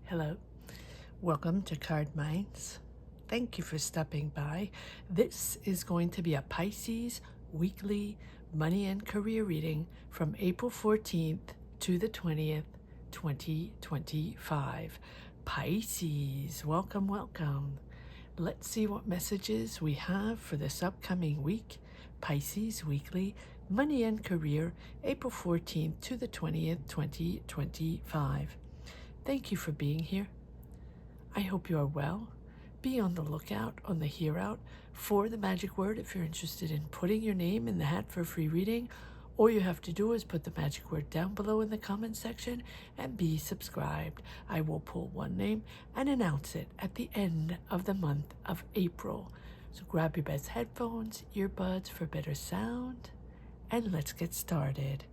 Hello, welcome to Cardminds. Thank you for stopping by. This is going to be a Pisces weekly money and career reading from April 14th to the 20th, 2025. Pisces, welcome, welcome. Let's see what messages we have for this upcoming week. Pisces weekly money and career, April 14th to the 20th, 2025. Thank you for being here. I hope you are well. Be on the lookout on the Hear Out for the magic word if you're interested in putting your name in the hat for a free reading. All you have to do is put the magic word down below in the comment section and be subscribed. I will pull one name and announce it at the end of the month of April. So grab your best headphones, earbuds for better sound, and let's get started.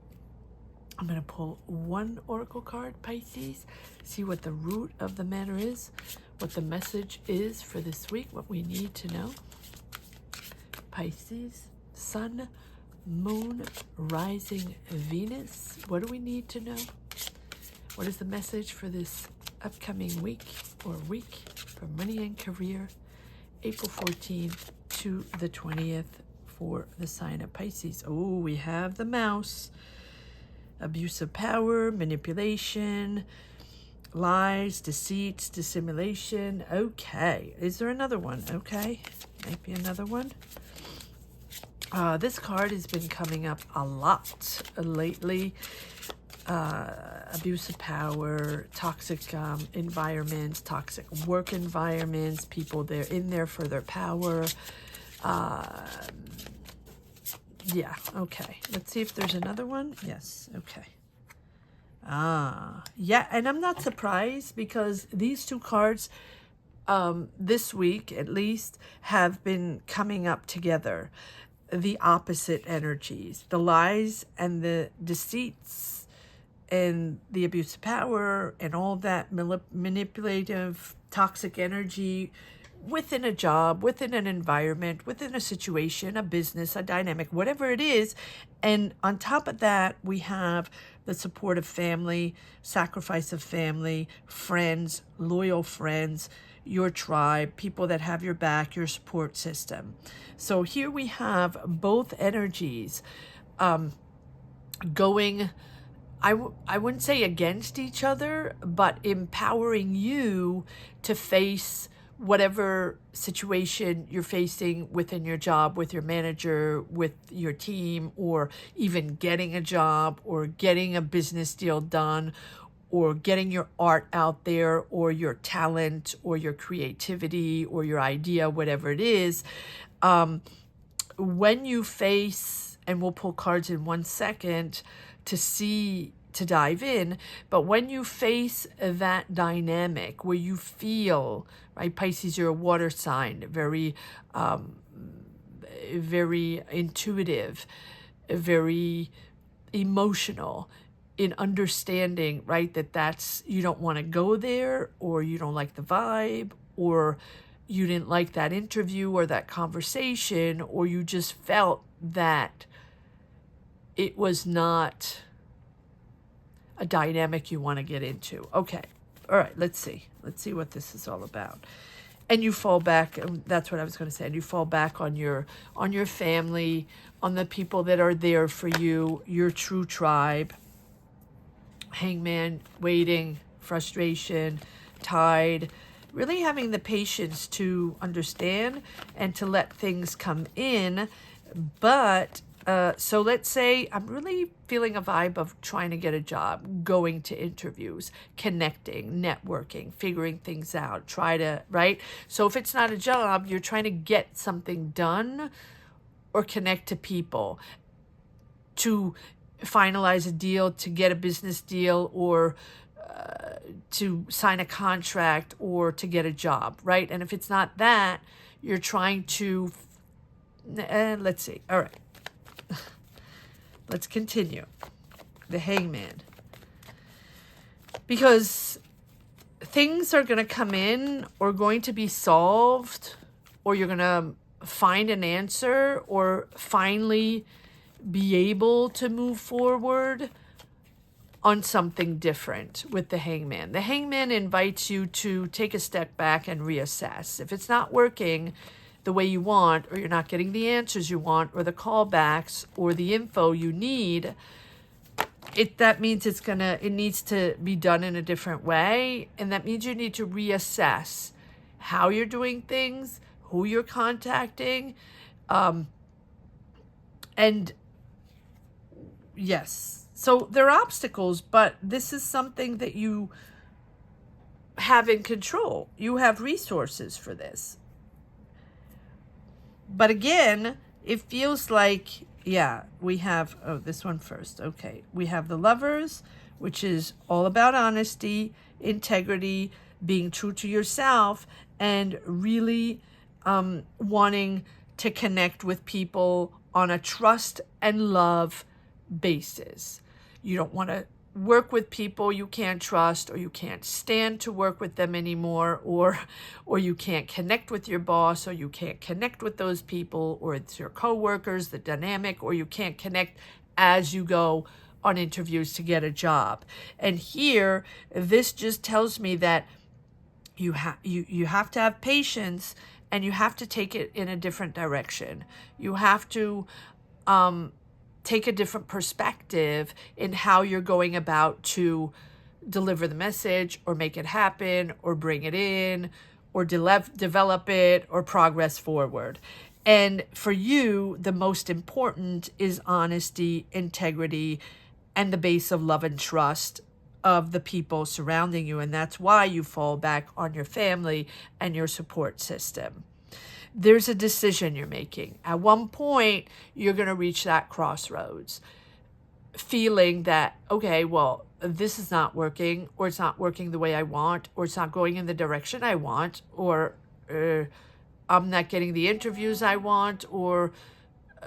I'm going to pull one oracle card, Pisces, see what the root of the matter is, what the message is for this week, what we need to know. Pisces, Sun, Moon, Rising, Venus. What do we need to know? What is the message for this upcoming week for money and career, April 14th to the 20th for the sign of Pisces? Oh, we have the mouse. Abuse of power, manipulation, lies, deceits, dissimulation. Okay. Is there another one? Okay. Might be another one. This card has been coming up a lot lately. Abuse of power, toxic environments, toxic work environments, people they're in there for their power. Yeah, okay. Let's see if there's another one. Yes, okay. Yeah, and I'm not surprised because these two cards this week at least have been coming up together. The opposite energies, the lies and the deceits and the abuse of power and all that manipulative, toxic energy within a job, within an environment, within a situation, a business, a dynamic, whatever it is. And on top of that, we have the support of family, sacrifice of family, friends, loyal friends, your tribe, people that have your back, your support system. So here we have both energies going, I wouldn't say against each other, but empowering you to face whatever situation you're facing within your job, with your manager, with your team, or even getting a job or getting a business deal done or getting your art out there or your talent or your creativity or your idea, whatever it is. When you face, and we'll pull cards in 1 second to dive in, but when you face that dynamic where you feel, right, Pisces, you're a water sign, very intuitive, very emotional in understanding, right, that's, you don't want to go there, or you don't like the vibe, or you didn't like that interview or that conversation, or you just felt that it was not a dynamic you want to get into. Okay. All right. Let's see what this is all about. And you fall back, and that's what I was going to say, and you fall back on your family, on the people that are there for you, your true tribe. Hangman, waiting, frustration, Tide, really having the patience to understand and to let things come in. But so let's say I'm really feeling a vibe of trying to get a job, going to interviews, connecting, networking, figuring things out, right? So if it's not a job, you're trying to get something done or connect to people to finalize a deal, to get a business deal, or to sign a contract, or to get a job, right? And if it's not that, you're trying to, let's see. All right. Let's continue. The Hangman. Because things are going to come in or going to be solved, or you're going to find an answer or finally be able to move forward on something different with the Hangman. The Hangman invites you to take a step back and reassess. If it's not working the way you want, or you're not getting the answers you want, or the callbacks, or the info you need, that means it needs to be done in a different way. And that means you need to reassess how you're doing things, who you're contacting. And yes, so there are obstacles, but this is something that you have in control. You have resources for this. But again, it feels like, yeah, we have, this one first. Okay, we have the Lovers, which is all about honesty, integrity, being true to yourself, and really wanting to connect with people on a trust and love basis. You don't want to work with people you can't trust, or you can't stand to work with them anymore, or you can't connect with your boss, or you can't connect with those people, or it's your coworkers, the dynamic, or you can't connect as you go on interviews to get a job. And here, this just tells me that you have to have patience, and you have to take it in a different direction. You have to take a different perspective in how you're going about to deliver the message, or make it happen, or bring it in, or develop it, or progress forward. And for you, the most important is honesty, integrity, and the base of love and trust of the people surrounding you. And that's why you fall back on your family and your support system. There's a decision you're making. At one point, you're going to reach that crossroads, feeling that, okay, well, this is not working, or it's not working the way I want, or it's not going in the direction I want, or I'm not getting the interviews I want, or,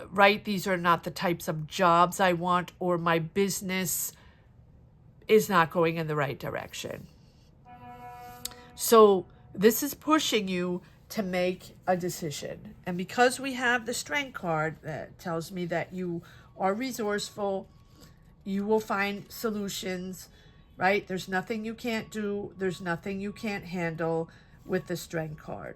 right, these are not the types of jobs I want, or my business is not going in the right direction. So this is pushing you to make a decision. And because we have the Strength card, that tells me that you are resourceful, you will find solutions, right? There's nothing you can't do. There's nothing you can't handle with the Strength card.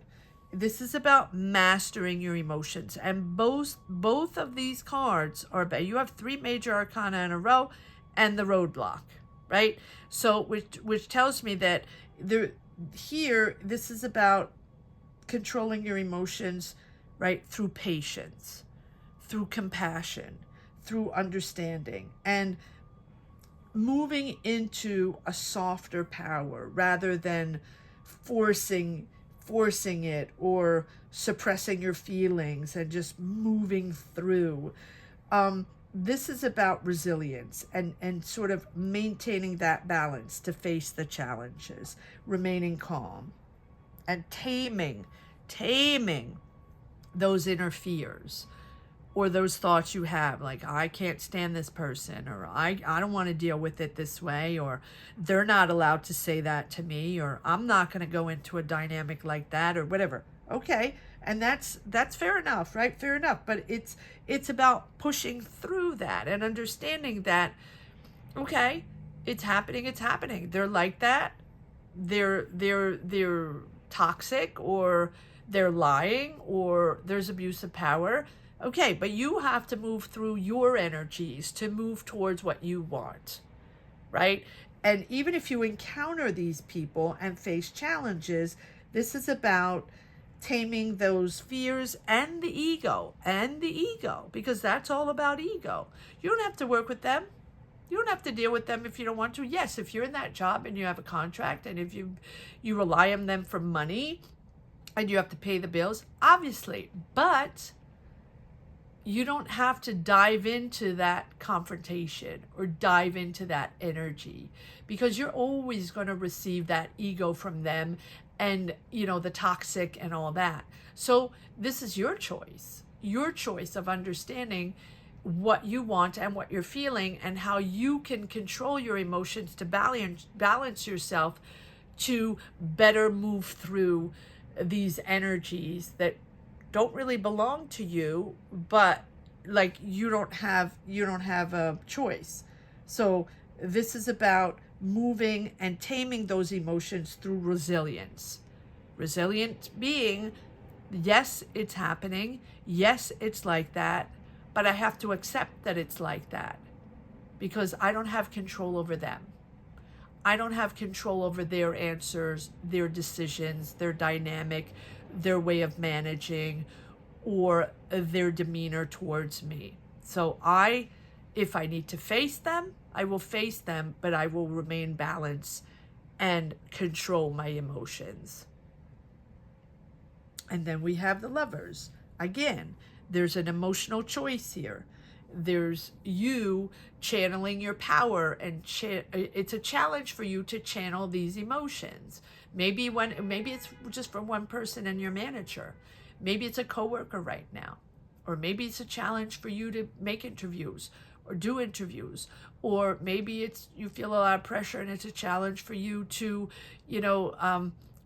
This is about mastering your emotions. And both of these cards are about, you have 3 major arcana in a row, and the roadblock, right? So which tells me that this is about controlling your emotions, right, through patience, through compassion, through understanding, and moving into a softer power rather than forcing it, or suppressing your feelings and just moving through. This is about resilience and sort of maintaining that balance to face the challenges, remaining calm, and taming those inner fears, or those thoughts you have, like, I can't stand this person, or I don't want to deal with it this way, or they're not allowed to say that to me, or I'm not going to go into a dynamic like that, or whatever. Okay, and that's fair enough, right? Fair enough. But it's about pushing through that and understanding that, okay, it's happening. They're like that. They're toxic, or they're lying, or there's abuse of power. Okay, but you have to move through your energies to move towards what you want, right? And even if you encounter these people and face challenges, this is about taming those fears and the ego, because that's all about ego. You don't have to work with them. You don't have to deal with them if you don't want to. Yes, if you're in that job and you have a contract, and if you rely on them for money and you have to pay the bills, obviously, but you don't have to dive into that confrontation or dive into that energy, because you're always going to receive that ego from them, and, the toxic and all that. So this is your choice of understanding what you want and what you're feeling, and how you can control your emotions to balance yourself to better move through these energies that don't really belong to you, but like you don't have a choice. So This is about moving and taming those emotions through resilience. Resilient being, yes, it's happening. Yes, it's like that. But I have to accept that it's like that because I don't have control over them. I don't have control over their answers, their decisions, their dynamic, their way of managing, or their demeanor towards me. So if I need to face them, I will face them, but I will remain balanced and control my emotions. And then we have the Lovers. Again, there's an emotional choice here. There's you channeling your power, and it's a challenge for you to channel these emotions. Maybe it's just from one person and your manager. Maybe it's a coworker right now, or maybe it's a challenge for you to make interviews or do interviews, or maybe you feel a lot of pressure and it's a challenge for you to,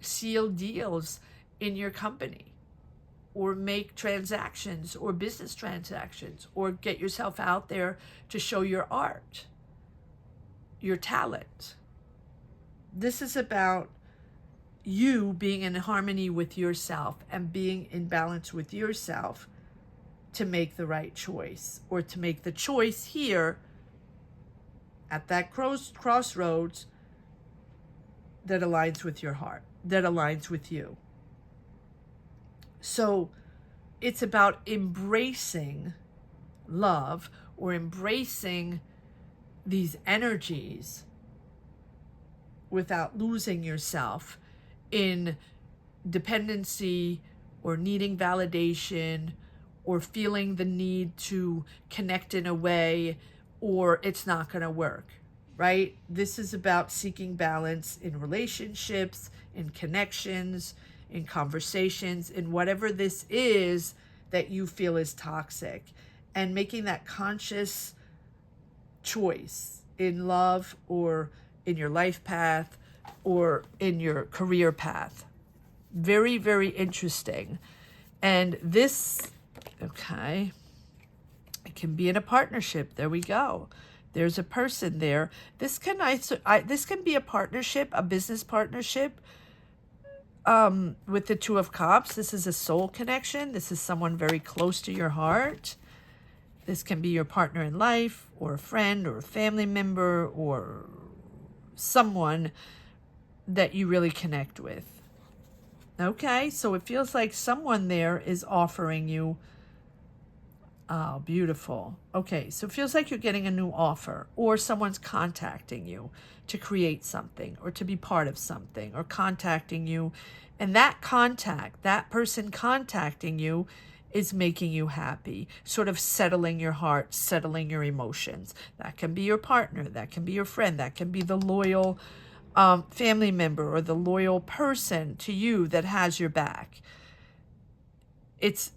seal deals in your company, or make transactions or business transactions, or get yourself out there to show your art, your talent. This is about you being in harmony with yourself and being in balance with yourself to make the right choice, or to make the choice here at that crossroads that aligns with your heart, that aligns with you. So it's about embracing love, or embracing these energies without losing yourself in dependency, or needing validation, or feeling the need to connect in a way, or it's not going to work, right? This is about seeking balance in relationships, in connections, in conversations, in whatever this is that you feel is toxic, and making that conscious choice in love, or in your life path, or in your career path. Very, very interesting. And this, okay, it can be in a partnership. There we go. There's a person there. This can be a partnership, a business partnership, with the Two of Cups. This is a soul connection. This is someone very close to your heart. This can be your partner in life, or a friend, or a family member, or someone that you really connect with. Okay, so it feels like someone there is offering you. Oh, beautiful. Okay, so it feels like you're getting a new offer, or someone's contacting you to create something, or to be part of something, or contacting you. And that person contacting you is making you happy, sort of settling your heart, settling your emotions. That can be your partner, that can be your friend, that can be the loyal family member, or the loyal person to you that has your back. It's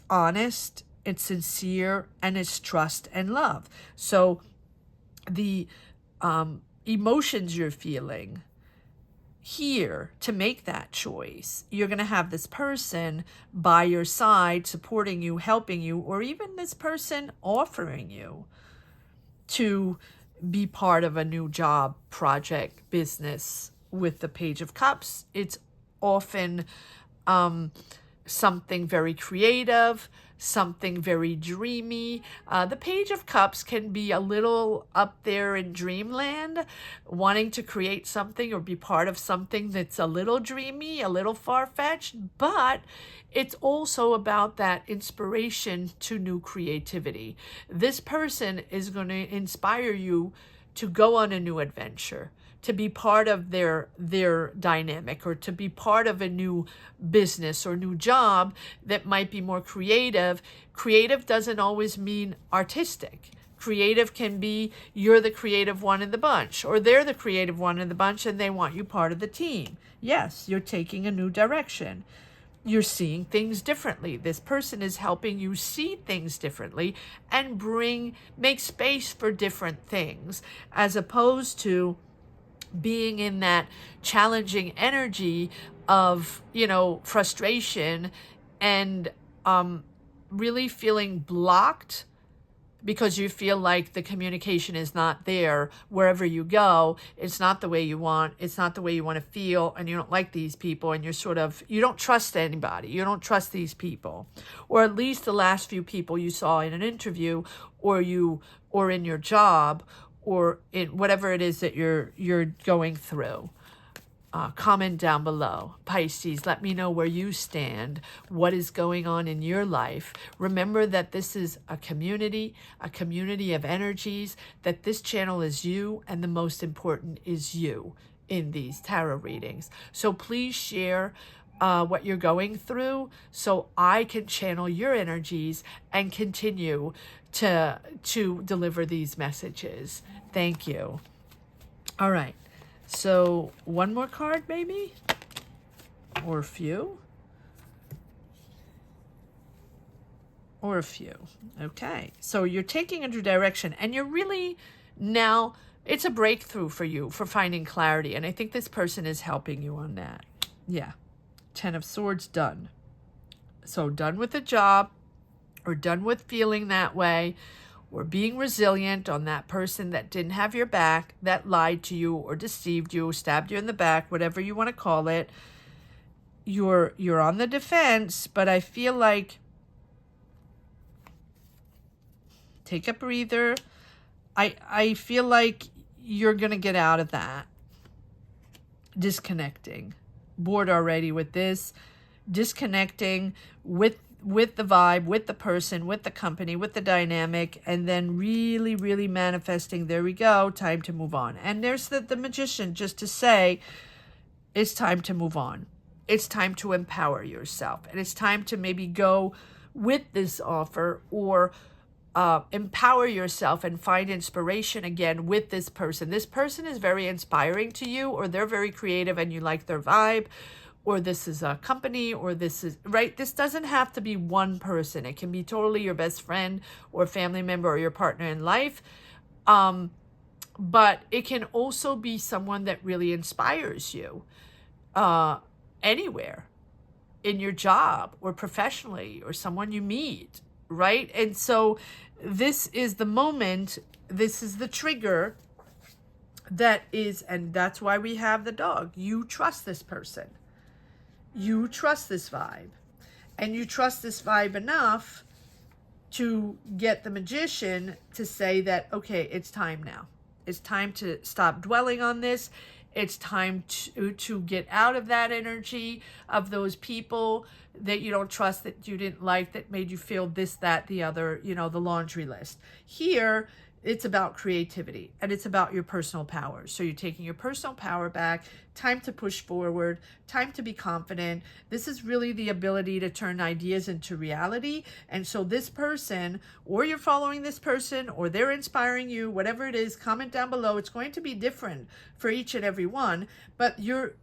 honest, it's sincere, and it's trust and love. So the emotions you're feeling here to make that choice, you're going to have this person by your side, supporting you, helping you, or even this person offering you to be part of a new job, project, business. With the Page of Cups, it's often something very creative, something very dreamy. The Page of Cups can be a little up there in dreamland, wanting to create something or be part of something that's a little dreamy, a little far-fetched, but it's also about that inspiration to new creativity. This person is going to inspire you to go on a new adventure, to be part of their dynamic, or to be part of a new business or new job that might be more creative. Creative doesn't always mean artistic. Creative can be you're the creative one in the bunch, or they're the creative one in the bunch and they want you part of the team. Yes, you're taking a new direction. You're seeing things differently. This person is helping you see things differently and make space for different things, as opposed to being in that challenging energy of, frustration, and really feeling blocked because you feel like the communication is not there wherever you go. It's not the way you want. It's not the way you want to feel, and you don't like these people, and you don't trust anybody. You don't trust these people, or at least the last few people you saw in an interview, or in your job, or in whatever it is that you're going through. Comment down below. Pisces, let me know where you stand, what is going on in your life. Remember that this is a community of energies, that this channel is you, and the most important is you in these tarot readings. So please share what you're going through so I can channel your energies and continue to deliver these messages. Thank you. All right. So one more card maybe, or a few, Okay, so you're taking a new direction, and you're really now, it's a breakthrough for you for finding clarity. And I think this person is helping you on that. Yeah. 10 of Swords, done. So done with the job, or done with feeling that way, or being resilient on that person that didn't have your back, that lied to you or deceived you, stabbed you in the back, whatever you want to call it. You're on the defense, but I feel like, take a breather. I feel like you're going to get out of that. Disconnecting. Bored already with this. Disconnecting with the vibe, with the person, with the company, with the dynamic, and then really, really manifesting. There we go. Time to move on. And there's the Magician, just to say, it's time to move on. It's time to empower yourself. And it's time to maybe go with this offer, or empower yourself and find inspiration again with this person. This person is very inspiring to you, or they're very creative and you like their vibe, or this is a company, or this is, right? This doesn't have to be one person. It can be totally your best friend or family member or your partner in life. But it can also be someone that really inspires you anywhere, in your job or professionally, or someone you meet, right? And so this is the moment, this is the trigger that is, and that's why we have the dog. You trust this person. You trust this vibe, and you trust this vibe enough to get the Magician to say that, okay, it's time now. It's time to stop dwelling on this. It's time to get out of that energy of those people that you don't trust, that you didn't like, that made you feel this, that, the other, the laundry list. Here, it's about creativity, and it's about your personal power. So you're taking your personal power back, time to push forward, time to be confident. This is really the ability to turn ideas into reality. And so this person, or you're following this person, or they're inspiring you, whatever it is, comment down below. It's going to be different for each and every one, but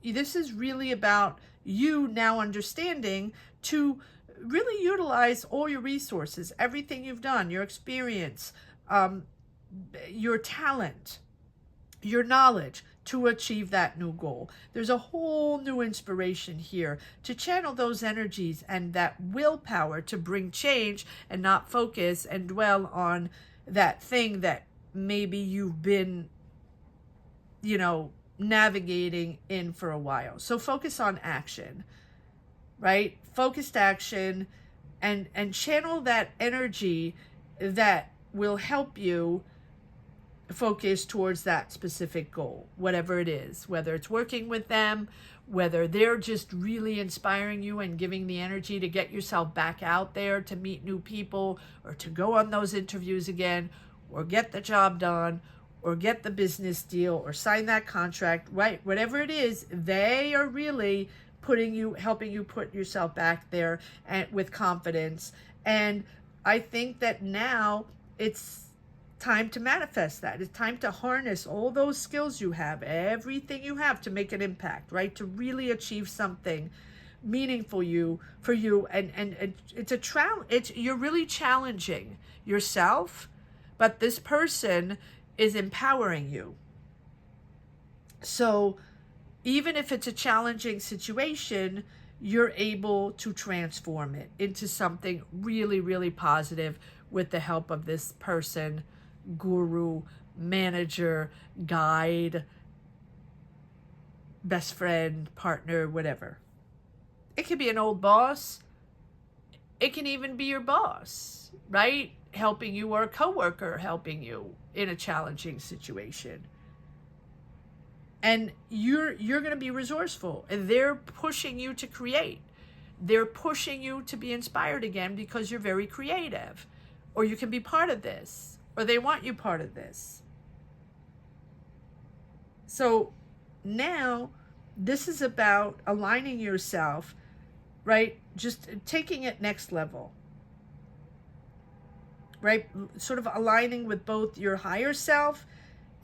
this is really about you now understanding to really utilize all your resources, everything you've done, your experience, your talent, your knowledge, to achieve that new goal. There's a whole new inspiration here to channel those energies and that willpower to bring change, and not focus and dwell on that thing that maybe you've been, navigating in for a while. So focus on action, right? Focused action, and channel that energy that will help you focus towards that specific goal, whatever it is, whether it's working with them, whether they're just really inspiring you and giving the energy to get yourself back out there to meet new people, or to go on those interviews again, or get the job done, or get the business deal, or sign that contract, right? Whatever it is, they are really helping you put yourself back there and with confidence. And I think that now it's time to manifest that. It's time to harness all those skills you have, everything you have, to make an impact, right? To really achieve something meaningful for you. And you're really challenging yourself, but this person is empowering you. So even if it's a challenging situation, you're able to transform it into something really, really positive, with the help of this person, guru, manager, guide, best friend, partner, whatever. It could be an old boss. It can even be your boss, right? Helping you, or a coworker helping you in a challenging situation. And you're going to be resourceful, and they're pushing you to create. They're pushing you to be inspired again because you're very creative, or you can be part of this, or they want you part of this. So now this is about aligning yourself, right? Just taking it next level, right? Sort of aligning with both your higher self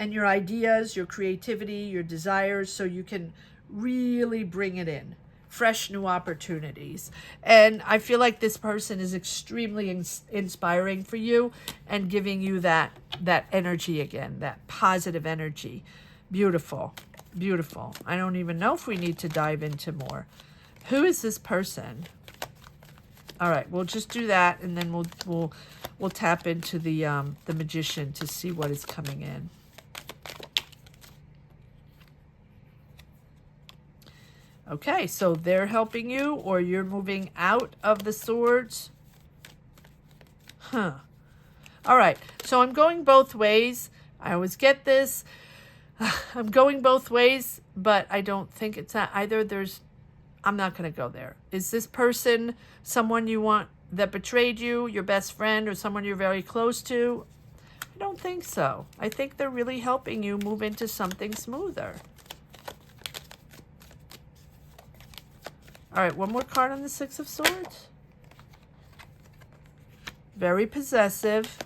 and your ideas, your creativity, your desires, so you can really bring it in. Fresh new opportunities. And I feel like this person is extremely inspiring for you and giving you that energy again, that positive energy. Beautiful, beautiful. I don't even know if we need to dive into more. Who is this person? All right, we'll just do that, and then we'll tap into the Magician to see what is coming in. Okay, so they're helping you, or you're moving out of the Swords. Huh. All right, so I'm going both ways. I always get this. I'm going both ways, but I don't think it's that either. I'm not going to go there. Is this person someone you want that betrayed you, your best friend, or someone you're very close to? I don't think so. I think they're really helping you move into something smoother. All right, one more card on the Six of Swords. Very possessive,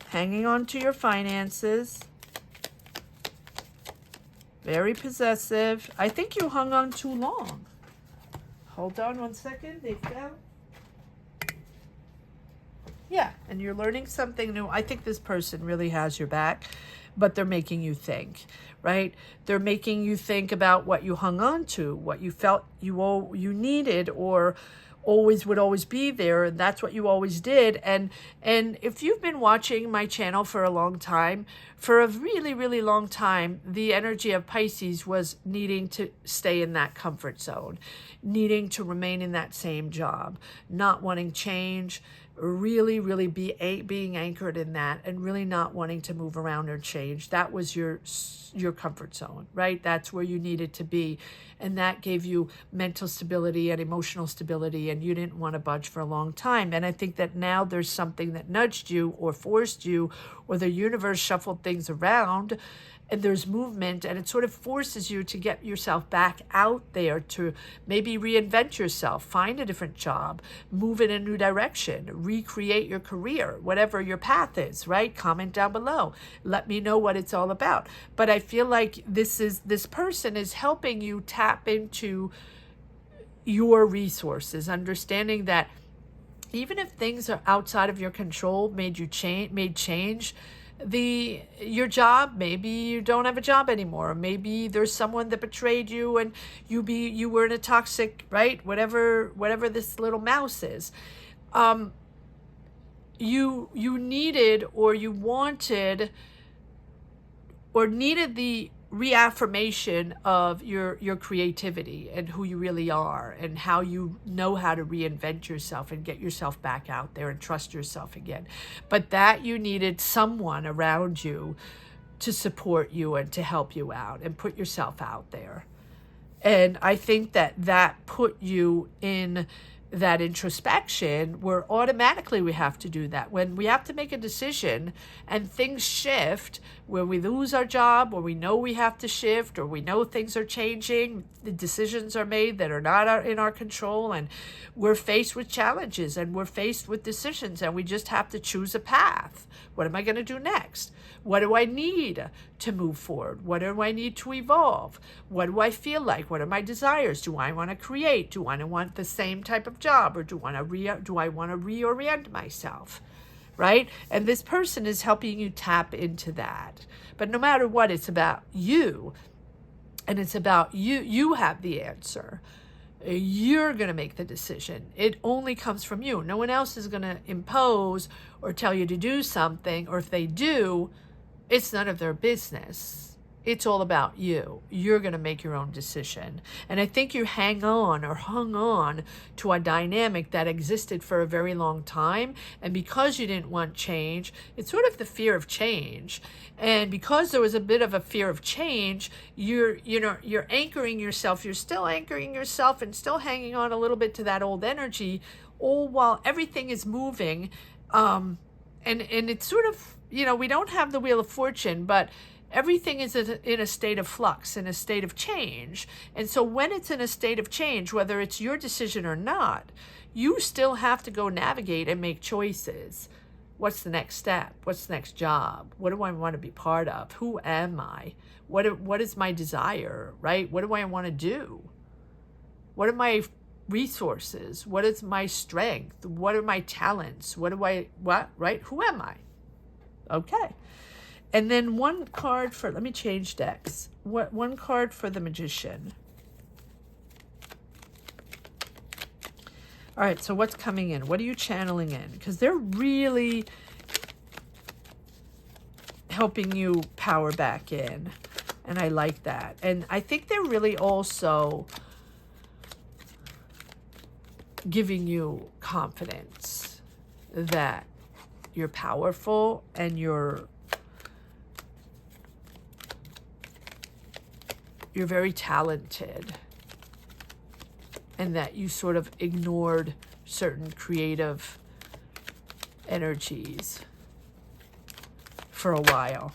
hanging on to your finances. Very possessive. I think you hung on too long. Hold on one second. They fell. Yeah, and you're learning something new. I think this person really has your back, but they're making you think, right? They're making you think about what you hung on to, what you felt you needed, or would always be there, and that's what you always did. And if you've been watching my channel for a long time, for a really, really long time, the energy of Pisces was needing to stay in that comfort zone, needing to remain in that same job, not wanting change, really, really being anchored in that, and really not wanting to move around or change. That was your comfort zone, right? That's where you needed to be. And that gave you mental stability and emotional stability, and you didn't want to budge for a long time. And I think that now there's something that nudged you or forced you, or the universe shuffled things around, and there's movement, and it sort of forces you to get yourself back out there, to maybe reinvent yourself, find a different job, move in a new direction, recreate your career, whatever your path is, right? Comment down below. Let me know what it's all about. But I feel like this person is helping you tap into your resources, understanding that even if things are outside of your control, made change, your job, maybe you don't have a job anymore, maybe there's someone that betrayed you and you were in a toxic, right, whatever this little mouse is, you needed, or you wanted, or needed the reaffirmation of your creativity and who you really are, and how you know how to reinvent yourself and get yourself back out there and trust yourself again. But that you needed someone around you to support you and to help you out and put yourself out there. And I think that put you in that introspection, where automatically we have to do that. When we have to make a decision and things shift, where we lose our job, or we know we have to shift, or we know things are changing, the decisions are made that are not in our control, and we're faced with challenges, and we're faced with decisions, and we just have to choose a path. What am I going to do next? What do I need to move forward? What do I need to evolve? What do I feel like? What are my desires? Do I want to create? Do I want the same type of job, or do I want to reorient myself? Right? And this person is helping you tap into that. But no matter what, it's about you. And it's about you. You have the answer. You're going to make the decision. It only comes from you. No one else is going to impose or tell you to do something, or if they do, it's none of their business. It's all about you. You're going to make your own decision. And I think you hung on to a dynamic that existed for a very long time. And because you didn't want change, it's sort of the fear of change. And because there was a bit of a fear of change, you're anchoring yourself. You're still anchoring yourself and still hanging on a little bit to that old energy, all while everything is moving. And it's sort of, we don't have the Wheel of Fortune, but everything is in a state of flux, in a state of change. And so when it's in a state of change, whether it's your decision or not, you still have to go navigate and make choices. What's the next step? What's the next job? What do I want to be part of? Who am I? What is my desire, right? What do I want to do? What are my resources? What is my strength? What are my talents? Right? Who am I? Okay. And then one card for, let me change decks. One card for the Magician. All right, so what's coming in? What are you channeling in? Because they're really helping you power back in. And I like that. And I think they're really also giving you confidence that you're powerful and you're very talented, and that you sort of ignored certain creative energies for a while.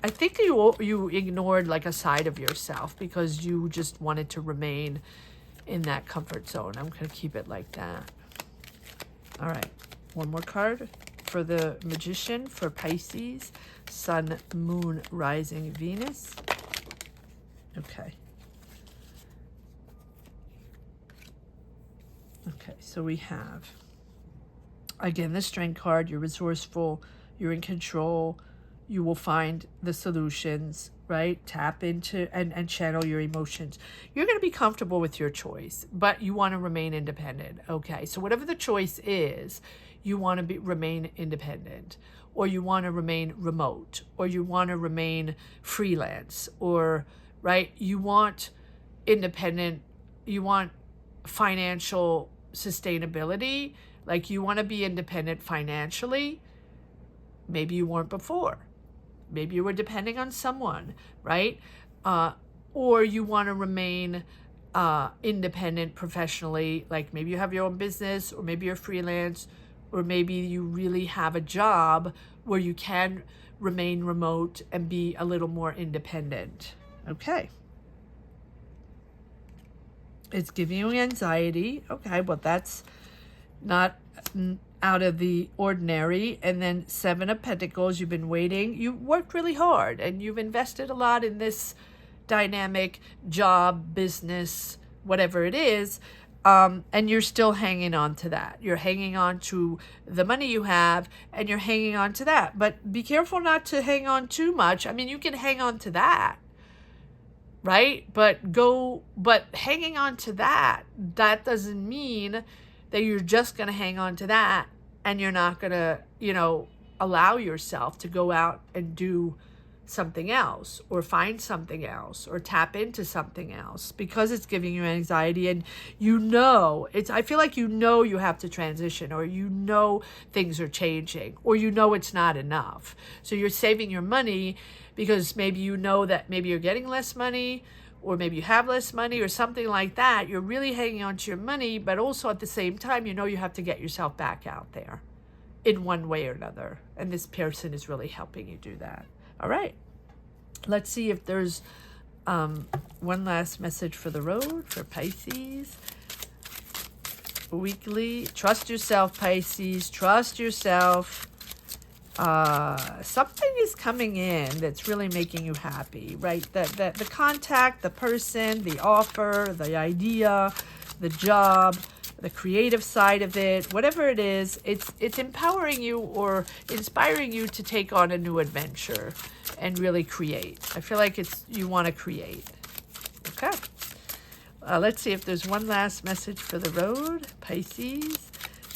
I think you ignored like a side of yourself because you just wanted to remain in that comfort zone. I'm going to keep it like that. All right, one more card for the Magician for Pisces, Sun, Moon, Rising, Venus. Okay. Okay, so we have, again, the Strength card. You're resourceful. You're in control. You will find the solutions, right? Tap into and channel your emotions. You're going to be comfortable with your choice, but you want to remain independent. Okay, so whatever the choice is, you want to remain independent, or you want to remain remote, or you want to remain freelance, or right? You want independent, you want financial sustainability, like you want to be independent financially. Maybe you weren't before. Maybe you were depending on someone, right? Or you want to remain independent professionally, like maybe you have your own business, or maybe you're freelance, or maybe you really have a job where you can remain remote and be a little more independent. Okay. It's giving you anxiety. Okay, well, that's not out of the ordinary. And then Seven of Pentacles, you've been waiting. You worked really hard and you've invested a lot in this dynamic job, business, whatever it is. And you're still hanging on to that. You're hanging on to the money you have, and you're hanging on to that. But be careful not to hang on too much. I mean, you can hang on to that, right? But hanging on to that doesn't mean that you're just going to hang on to that and you're not going to, allow yourself to go out and do something else, or find something else, or tap into something else, because it's giving you anxiety. And I feel like you have to transition, or things are changing, or it's not enough. So you're saving your money because maybe that maybe you're getting less money, or maybe you have less money, or something like that. You're really hanging on to your money, but also at the same time, you have to get yourself back out there in one way or another. And this person is really helping you do that. All right. Let's see if there's one last message for the road for Pisces. Weekly. Trust yourself, Pisces. Trust yourself. Something is coming in that's really making you happy, right? The contact, the person, the offer, the idea, the job, the creative side of it, whatever it is, it's empowering you or inspiring you to take on a new adventure and really create. I feel like you want to create. Okay. let's see if there's one last message for the road. Pisces,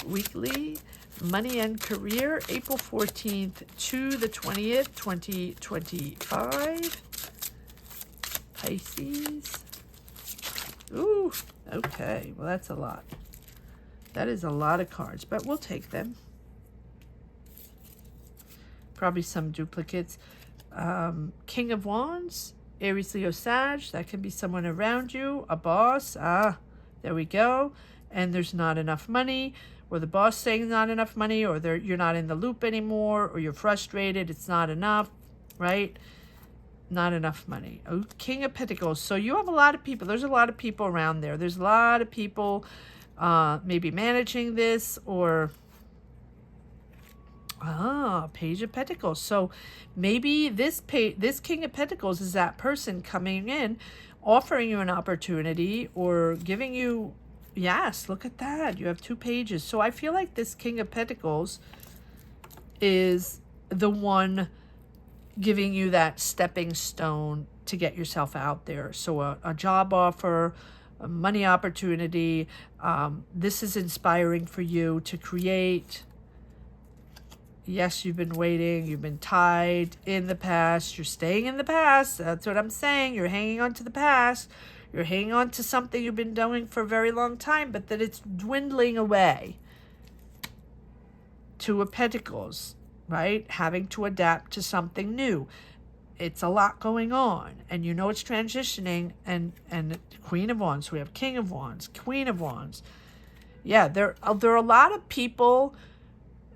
weekly, money and career, April 14th to the 20th, 2025. Pisces. Ooh, okay. Well, that's a lot. That is a lot of cards, but we'll take them. Probably some duplicates. King of Wands, Aries, Leo, Sag. That can be someone around you, a boss. Ah, there we go. And there's not enough money, or the boss saying not enough money, or you're not in the loop anymore, or you're frustrated. It's not enough, right? Not enough money. Oh, King of Pentacles. So you have a lot of people. There's a lot of people around there. There's a lot of people maybe managing this, or Page of Pentacles. So maybe this King of Pentacles is that person coming in, offering you an opportunity, or giving you, yes, look at that. You have 2 pages. So I feel like this King of Pentacles is the one giving you that stepping stone to get yourself out there. So a job offer, a money opportunity. This is inspiring for you to create. Yes, you've been waiting. You've been tied in the past. You're staying in the past. That's what I'm saying. You're hanging on to the past. You're hanging on to something you've been doing for a very long time, but that it's dwindling away. 2 of Pentacles. Right? Having to adapt to something new. It's a lot going on, and you know it's transitioning, and Queen of Wands. We have King of Wands, Queen of Wands. Yeah, there are a lot of people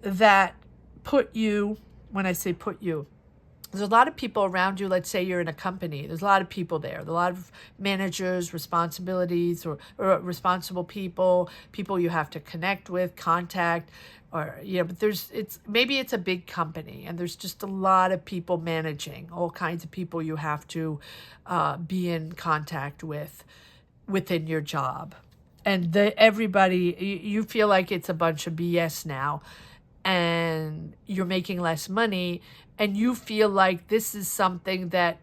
that put you, when I say put you, there's a lot of people around you. Let's say you're in a company. There's a lot of people there. There's a lot of managers, responsibilities, or responsible people you have to connect with, contact, or, but maybe it's a big company, and there's just a lot of people managing, all kinds of people you have to be in contact with within your job. And everybody, you feel like it's a bunch of BS now, and you're making less money, and you feel like this is something that,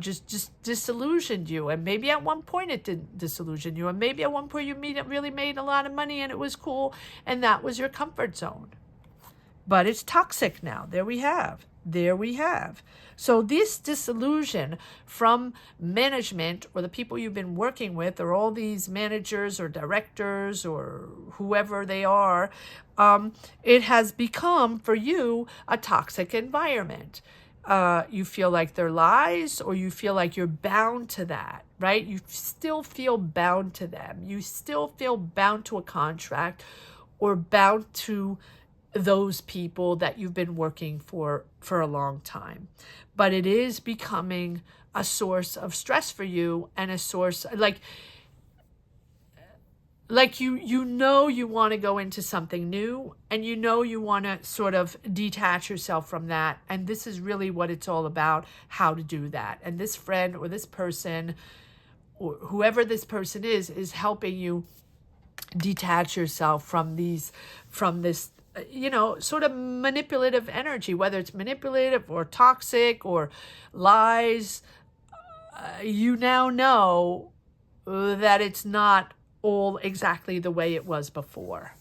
just disillusioned you. And maybe at one point it didn't disillusion you. And maybe at one point you really made a lot of money and it was cool, and that was your comfort zone. But it's toxic now. There we have. So this disillusion from management, or the people you've been working with, or all these managers or directors or whoever they are, it has become for you a toxic environment. You feel like they're lies, or you feel like you're bound to that, right? You still feel bound to them. You still feel bound to a contract, or bound to those people that you've been working for a long time. But it is becoming a source of stress for you, and a source like you want to go into something new, and you want to sort of detach yourself from that. And this is really what it's all about, how to do that. And this friend or this person, or whoever this person is helping you detach yourself from this sort of manipulative energy, whether it's manipulative or toxic or lies. You now know that it's not all exactly the way it was before.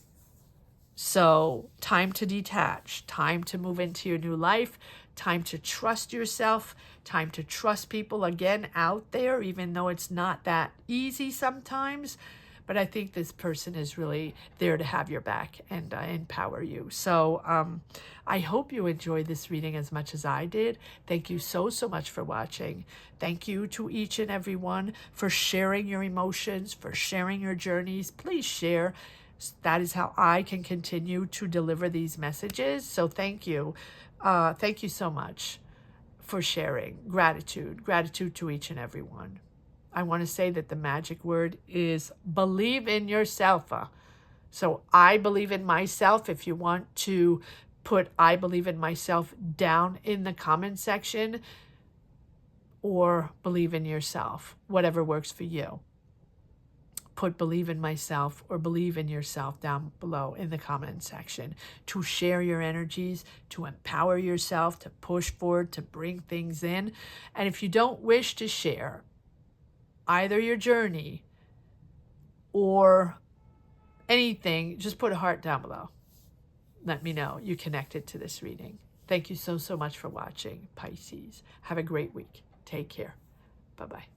So time to detach, time to move into your new life, time to trust yourself, time to trust people again out there, even though it's not that easy sometimes. But I think this person is really there to have your back and empower you. So I hope you enjoyed this reading as much as I did. Thank you so much for watching. Thank you to each and every one for sharing your emotions, for sharing your journeys. Please share. That is how I can continue to deliver these messages. So thank you. Thank you so much for sharing. Gratitude to each and every one. I want to say that the magic word is believe in yourself. So I believe in myself. If you want to put I believe in myself down in the comment section, or believe in yourself, whatever works for you. Put believe in myself or believe in yourself down below in the comment section to share your energies, to empower yourself, to push forward, to bring things in. And if you don't wish to share either your journey or anything, just put a heart down below. Let me know you connected to this reading. Thank you so much for watching, Pisces. Have a great week. Take care. Bye-bye.